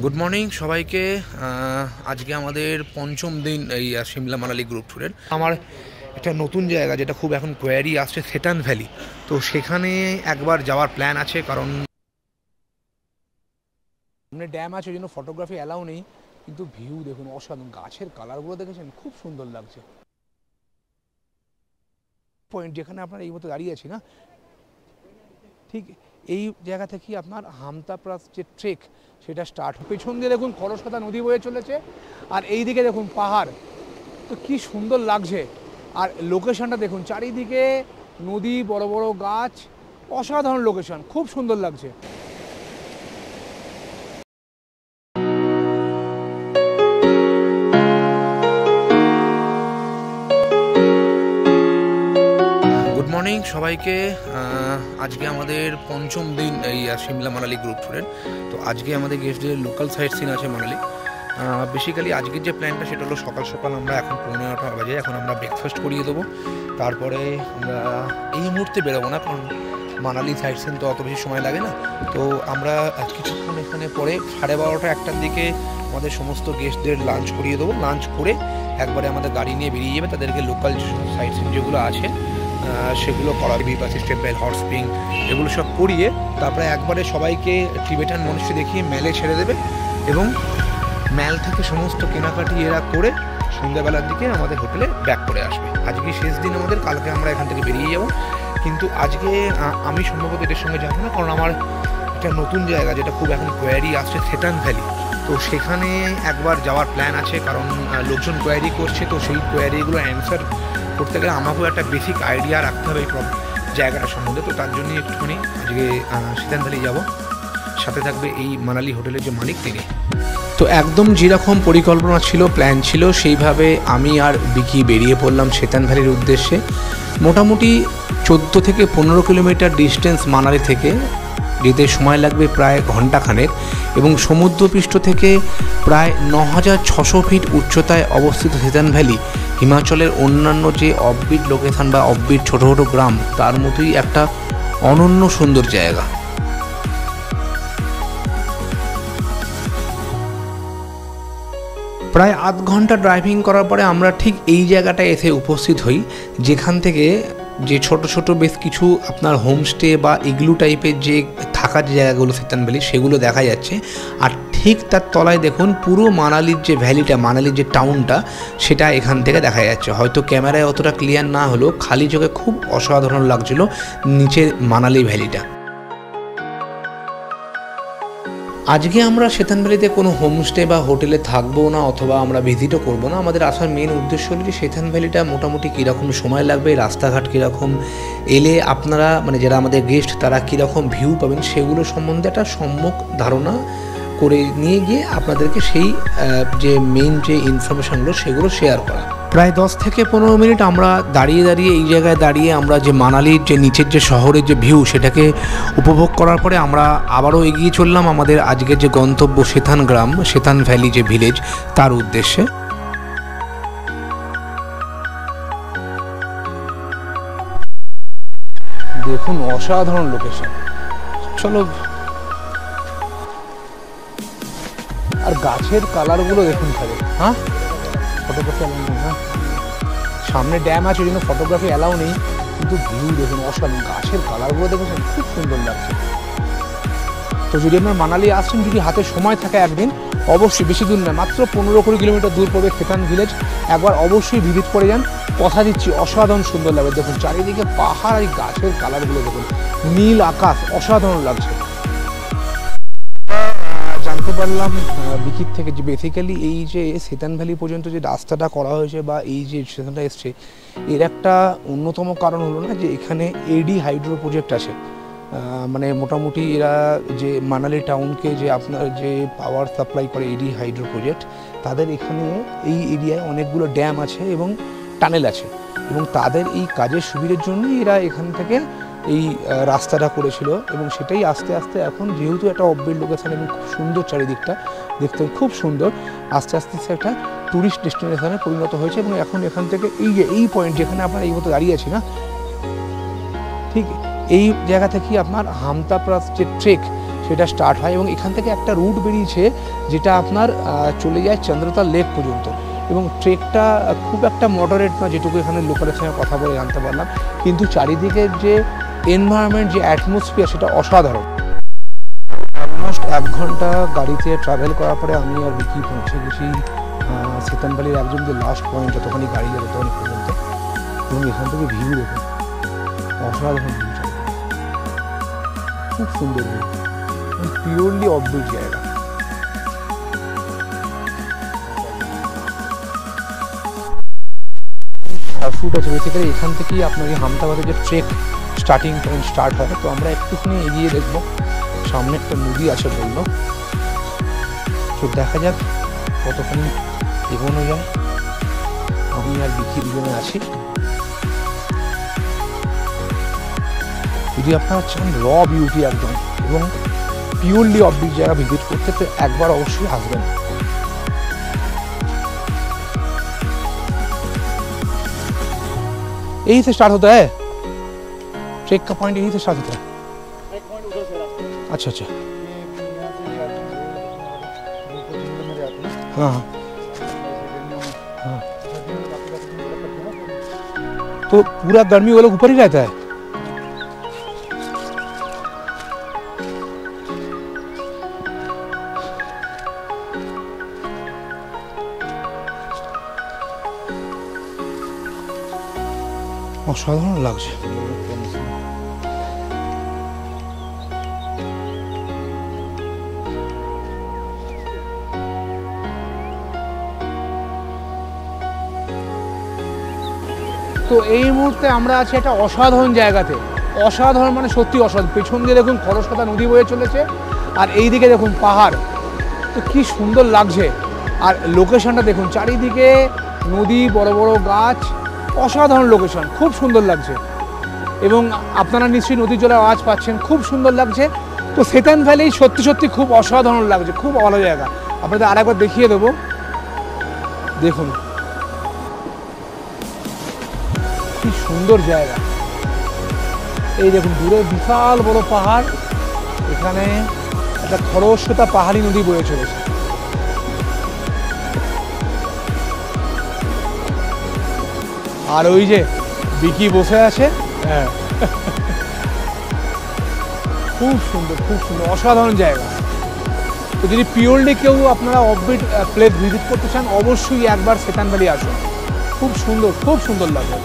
Good morning সবাইকে। আজকে আমাদের পঞ্চম দিন এই সিমলা মানালি গ্রুপ ট্যুরের। আমার একটা নতুন জায়গা যেটা খুব এখন কোয়ারি আসছে, সেটান ভ্যালি। তো সেখানে একবার যাওয়ার প্ল্যান আছে, কারণ সামনে ড্যাম আছে, ওই জন্য ফটোগ্রাফি অ্যালাউ নেই। কিন্তু ভিউ দেখুন অসাধারণ, গাছের কালারগুলো দেখেছেন, খুব সুন্দর লাগছে। পয়েন্ট যেখানে আপনার এই মতো দাঁড়িয়ে আছি না, ঠিক এই জায়গা থেকেই আপনার হামতা প্লাস যে ট্রেক সেটা স্টার্ট হবে। পেছন দিয়ে দেখুন খরস্রোতা নদী বয়ে চলেছে, আর এই দিকে দেখুন পাহাড়। তো কি সুন্দর লাগছে। আর লোকেশনটা দেখুন, চারিদিকে নদী, বড় বড় গাছ, অসাধারণ লোকেশন, খুব সুন্দর লাগছে। গুড মর্নিং সবাইকে। আজকে আমাদের পঞ্চম দিন এই সিমলা মানালি গ্রুপ ট্যুরের। তো আজকে আমাদের গেস্টদের লোকাল সাইট সিন আছে মানালি। বেসিক্যালি আজকের যে প্ল্যানটা সেটা হলো সকাল সকাল আমরা এখন 9:30 বাজে, এখন আমরা ব্রেকফাস্ট করিয়ে দেবো। তারপরে আমরা এই মুহূর্তে বেরোবো না, কারণ মানালি সাইট সিন তো অত বেশি সময় লাগে না। তো আমরা কিছুক্ষণ এখানে পরে 12:30 1টার দিকে আমাদের সমস্ত গেস্টদের লাঞ্চ করিয়ে দেবো। লাঞ্চ করে একবারে আমাদের গাড়ি নিয়ে বেরিয়ে যাবে, তাদেরকে লোকাল যে সমস্ত সাইট সিন যেগুলো আছে সেগুলো করাবে, বাসিস টেম্পল, হট স্প্রিং, এগুলো সব করিয়ে তারপরে একবারে সবাইকে টিবেটান মনেস্ট্রি দেখিয়ে ম্যালে ছেড়ে দেবে, এবং ম্যাল থেকে সমস্ত কেনাকাটি এরা করে সন্ধ্যাবেলার দিকে আমাদের হোটেলে ব্যাক করে আসবে। আজকে শেষ দিন আমাদের, কালকে আমরা এখান থেকে বেরিয়ে যাব। কিন্তু আজকে আমি সম্ভবত এটার সঙ্গে যাবো না, কারণ আমার একটা নতুন জায়গা যেটা খুব এখন কোয়ারি আসছে, সেটান ভ্যালি। তো সেখানে একবার যাওয়ার প্ল্যান আছে, কারণ লোকজন কোয়ারি করছে। তো সেই কোয়ারিগুলো অ্যান্সার করতে গেলে আমাকেও একটা বেসিক আইডিয়া রাখতে হবে এই জায়গাটা সম্বন্ধে। তো তার জন্যই একটুখানি আজকে সেটান ভ্যালি যাব। সাথে থাকবে এই মানালি হোটেলের যে মালিক, তিনি। তো একদম যেরকম পরিকল্পনা ছিল, প্ল্যান ছিল, সেইভাবে আমি আর বিকি বেরিয়ে পড়লাম সেতান ভ্যালির উদ্দেশ্যে। মোটামুটি 14 থেকে 15 কিলোমিটার ডিস্টেন্স মানালি থেকে, যেতে সময় লাগবে প্রায় ঘণ্টাখানেক, এবং সমুদ্রপৃষ্ঠ থেকে প্রায় 9600 ফিট উচ্চতায় অবস্থিত সেতান ভ্যালি হিমাচলের অন্যান্য যে অফবিট লোকেশান বা অফবিট ছোটো ছোটো গ্রাম, তার মতোই একটা অনন্য সুন্দর জায়গা। প্রায় আধ ঘন্টা ড্রাইভিং করার পরে আমরা ঠিক এই জায়গাটায় এসে উপস্থিত হই, যেখান থেকে যে ছোট ছোট বেশ কিছু আপনার হোমস্টে বা ইগলু টাইপের যে থাকার যে জায়গাগুলো সেতান ভ্যালি, সেগুলো দেখা যাচ্ছে। আর ঠিক তার তলায় দেখুন পুরো মানালির যে ভ্যালিটা, মানালির যে টাউনটা, সেটা এখান থেকে দেখা যাচ্ছে। হয়তো ক্যামেরায় অতটা ক্লিয়ার না হলেও খালি চোখে খুব অসাধারণ লাগছিল নিচের মানালি ভ্যালিটা। আজকে আমরা সেতান ভ্যালিতে কোনো হোমস্টে বা হোটেলে থাকবো না, অথবা আমরা ভিজিটও করবো না। আমাদের আসার মেন উদ্দেশ্য হলো যে সেতান ভ্যালিটা মোটামুটি কীরকম সময় লাগবে, রাস্তাঘাট কীরকম, এলে আপনারা মানে যারা আমাদের গেস্ট তারা কীরকম ভিউ পাবেন, সেগুলো সম্বন্ধে একটা সম্যক ধারণা করে নিয়ে গিয়ে আপনাদেরকে সেই যে মেন যে ইনফরমেশানগুলো সেগুলো শেয়ার করা। প্রায় 10 থেকে 15 মিনিট আমরা দাঁড়িয়ে এই জায়গায় দাঁড়িয়ে আমরা যে মানালির যে নিচের যে শহরের যে ভিউ, সেটাকে উপভোগ করার পরে আমরা আবারও এগিয়ে চললাম আমাদের আজকের যে গন্তব্য সেতান গ্রাম, সেতান ভ্যালি যে ভিলেজ, তার উদ্দেশ্যে। দেখুন অসাধারণ লোকেশন, চলো। আর গাছের কালারগুলো দেখুন খালি। হ্যাঁ, ফটোগ্রাফি অ্যালাউ নেই। হ্যাঁ, সামনে ড্যাম আছে, ওই জন্য ফটোগ্রাফি অ্যালাউ নেই। কিন্তু ভিউ দেখুন অসাধারণ, গাছের কালারগুলো দেখেছেন, খুব সুন্দর লাগছে। তো যদি আপনার মানালি আসছেন, যদি হাতে সময় থাকে একদিন, অবশ্যই, বেশি দূর নয়, মাত্র 15-20 কিলোমিটার দূর পড়বে সেতান ভিলেজ। একবার অবশ্যই ভিজিট করে যান, কথা দিচ্ছি অসাধারণ সুন্দর লাগবে। দেখুন চারিদিকে পাহাড়, আর এই গাছের কালারগুলো দেখুন, নীল আকাশ, অসাধারণ লাগছে। জানতে পারলাম বিকির থেকে যে বেসিক্যালি এই যে সেতান ভ্যালি পর্যন্ত যে রাস্তাটা করা হয়েছে বা এই যে স্টেশনটা এসছে, এর একটা অন্যতম কারণ হলো না যে এখানে এডি হাইড্রো প্রজেক্ট আছে। মানে মোটামুটি এরা যে মানালি টাউনকে যে আপনার যে পাওয়ার সাপ্লাই করে, এডি হাইড্রো প্রজেক্ট, তাদের এখানে এই এরিয়ায় অনেকগুলো ড্যাম আছে এবং টানেল আছে, এবং তাদের এই কাজের সুবিধার জন্যই এরা এখান থেকে এই রাস্তাটা করেছিল। এবং সেটাই আস্তে আস্তে এখন, যেহেতু একটা অফবিট লোকেশান এবং খুব সুন্দর, চারিদিকটা দেখতে খুব সুন্দর, আস্তে আস্তে একটা ট্যুরিস্ট ডেস্টিনেশনে পরিণত হয়েছে। এবং এখন এখান থেকে এই পয়েন্ট যেখানে আপনার এই মতো দাঁড়িয়ে আছি না, ঠিক এই জায়গা থেকেই আপনার হামতা প্লাস যে ট্রেক সেটা স্টার্ট হয় এবং এখান থেকে একটা রুট বেরিয়েছে যেটা আপনার চলে যায় চন্দ্রতাল লেক পর্যন্ত। এবং ট্রেকটা খুব একটা মডারেট না, যেটুকু এখানে লোকালের সঙ্গে কথা বলে জানতে পারলাম, কিন্তু চারিদিকের যে এনভায়রনমেন্ট, যে অ্যাটমসফিয়ার, সেটা অসাধারণ। অলমোস্ট 1 ঘন্টা গাড়িতে ট্রাভেল করার পরে আমি আর বিকি পৌঁছে গেছি সিতানবালির একদম যে লাস্ট পয়েন্ট, যতখানি গাড়ি যাবে ততখানি পর্যন্ত। এবং এখান থেকে ভিউ দেখুন, অসাধারণ ভিউ, খুব সুন্দর ভিউ, পিওরলি অদ্ভুত জায়গা। ফুট আছে বেসিক্যালি, এখান থেকেই আপনার এই হামতাবাদের যে ট্রেক স্টার্টিং পয়েন্ট স্টার্ট হয়। তো আমরা একটুখানি এগিয়ে দেখবো, সামনে একটা নদী আছে বললো, তো দেখা যাক কতখানি এগোনো যায়। আমি আর বিকি দুজনে আছি। যদি আপনারা চান র বিউটি একদম এবং পিওরলি অফবিট জায়গা ভিজিট করতে, তো একবার অবশ্যই আসবেন। यही से स्टार्ट होता है ट्रेक का पॉइंट, यही से स्टार्ट होता है। एक पॉइंट उधर से रास्ता। अच्छा अच्छा, हाँ हाँ, तो पूरा गर्मी वो लोग ऊपर ही रहता है। অসাধারণ লাগছে। তো এই মুহূর্তে আমরা আছি একটা অসাধারণ জায়গাতে, অসাধারণ মানে সত্যি অসাধারণ। পেছন দিয়ে দেখুন খরস্রোতা নদী বয়ে চলেছে, আর এই দিকে দেখুন পাহাড়, তো কি সুন্দর লাগছে। আর লোকেশনটা দেখুন, চারিদিকে নদী, বড় বড় গাছ, অসাধারণ লোকেশন, খুব সুন্দর লাগছে। এবং আপনারা নিশ্চয়ই নদীর জলের আওয়াজ পাচ্ছেন, খুব সুন্দর লাগছে। তো সেতান ভ্যালি সত্যি সত্যি খুব অসাধারণ লাগছে, খুব ভালো জায়গা। আপনাদের আরেকবার দেখিয়ে দেবো, দেখুন কি সুন্দর জায়গা। এই দেখুন দূরে বিশাল বড় পাহাড়, এখানে একটা খরস্রোতা পাহাড়ি নদী বয়ে চলেছে। আর ওই যে বিকি বসে আছে, হ্যাঁ খুব সুন্দর, খুব সুন্দর, অসাধারণ জায়গা। তো যদি পিওরলি কেউ আপনারা অফবিট প্লেস ভিজিট করতে চান, অবশ্যই একবার সেতান ভ্যালি আসুন, খুব সুন্দর, খুব সুন্দর লাগে।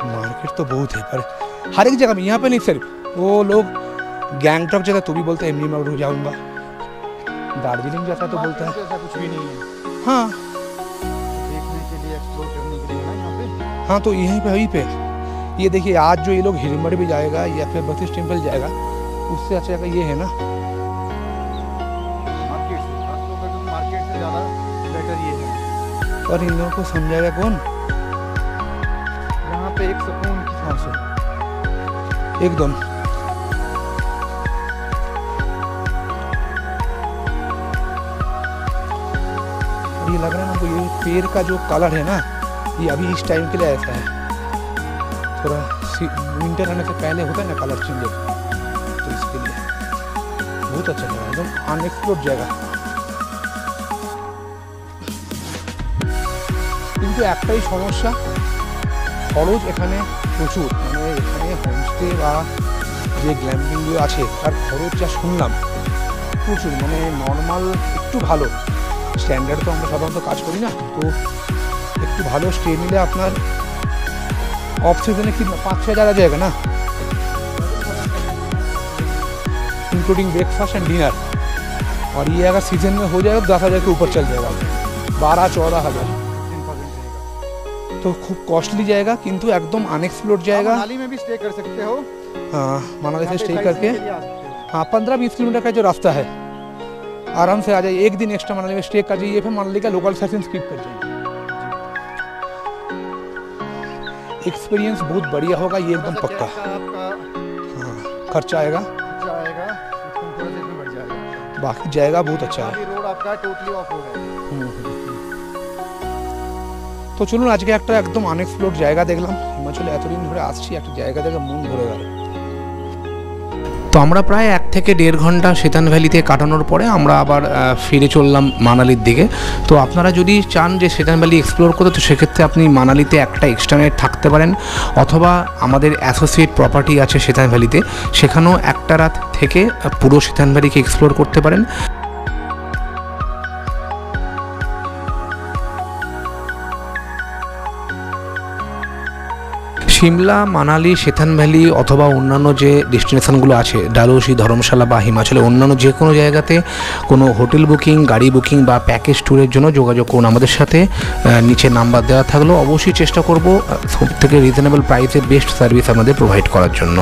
मार्केट तो बहुत है, पर हर एक जगह में, यहाँ पे नहीं सिर्फ वो लोग गैंगटॉक जाता तो भी बोलते हैं एमनी में जाऊँगा, दार्जिलिंग जाता तो बोलता है ऐसा कुछ भी नहीं है। हाँ, देखने के लिए, एक्सप्लोर करने के लिए ना यहाँ पे। हाँ, तो यहीं पे, वहीं पे ये देखिए, आज जो ये लोग हिरमड़ भी जाएगा या फिर बत्तीस टेम्पल जाएगा, उससे अच्छा जगह ये है ना, मार्केट से ज़्यादा बेटर ये है। और इन लोगों को समझाएगा कौन? यहाँ पे एक सुकून की सांस है एकदम। ये लग रहा है ना, तो ये पेड़ का जो कलर है ना, ये अभी इस टाइम के लिए ऐसा है, थोड़ा विंटर आने से पहले होता है ना कलर चेंज, तो इसके लिए बहुत अच्छा लगा, एकदम अनएक्सप्लोर्ड जगह। কিন্তু একটাই সমস্যা, খরচ এখানে প্রচুর, মানে এখানে হোমস্টে বা যে গ্ল্যাম্পিংগুলো আছে তার খরচ যা শুনলাম প্রচুর, মানে নর্মাল একটু ভালো স্ট্যান্ডার্ড তো আমরা সাধারণত কাজ করি না, তো একটু ভালো স্টে নিলে আপনার ऑफ सीजन की 5-6 हज़ार आ जाएगा ना, इंक्लूडिंग ब्रेकफास्ट एंड डिनर। और ये अगर सीजन में हो जाएगा 10,000 के ऊपर चल जाएगा, 12-14 हज़ार, तो खूब कॉस्टली जाएगा, किंतु एकदम अनएक्सप्लोर्ड जाएगा। मनाली में भी स्टे कर सकते हो। हाँ, मनाली से स्टे करके, हाँ 15-20 किलोमीटर का जो रास्ता है, आराम से आ जाइए, एक दिन एक्स्ट्रा मनाली में स्टे कर जाइए, फिर मनाली का लोकल सेशन स्किप कर जाइए। एक्सपीरियंस बहुत बढ़िया होगा, ये एकदम पक्का। हाँ, खर्चा आएगा, बाकी जाएगा बहुत अच्छा है। रोड आपका टोटली ऑफ रोड है। তো চলুন আজকে একটা একদম আনএক্সপ্লোর্ড জায়গা দেখলাম। হিমাচলে এতদিন ধরে আসছি, একটা জায়গা দেখে মন ভরে গেল। তো আমরা প্রায় 1 থেকে 1.5 ঘন্টা সেতান ভ্যালিতে কাটানোর পরে আমরা আবার ফিরে চললাম মানালির দিকে। তো আপনারা যদি চান যে সেতান ভ্যালি এক্সপ্লোর করতে, তো সেক্ষেত্রে আপনি মানালিতে একটা এক্সট্রা নাইট থাকতে পারেন, অথবা আমাদের অ্যাসোসিয়েট প্রপার্টি আছে সেতান ভ্যালিতে, সেখানেও একটা রাত থেকে পুরো সেতান ভ্যালিকে এক্সপ্লোর করতে পারেন। সিমলা, মানালি, সেতান ভ্যালি অথবা অন্যান্য যে ডেস্টিনেশনগুলো আছে, ডালহৌসি, ধর্মশালা বা হিমাচলে অন্যান্য যে কোনো জায়গাতে কোনো হোটেল বুকিং, গাড়ি বুকিং বা প্যাকেজ ট্যুরের জন্য যোগাযোগ করুন আমাদের সাথে। নিচে নাম্বার দেওয়া থাকলেও অবশ্যই চেষ্টা করব সব থেকে রিজনেবল প্রাইসে বেস্ট সার্ভিস আমাদের প্রোভাইড করার জন্য।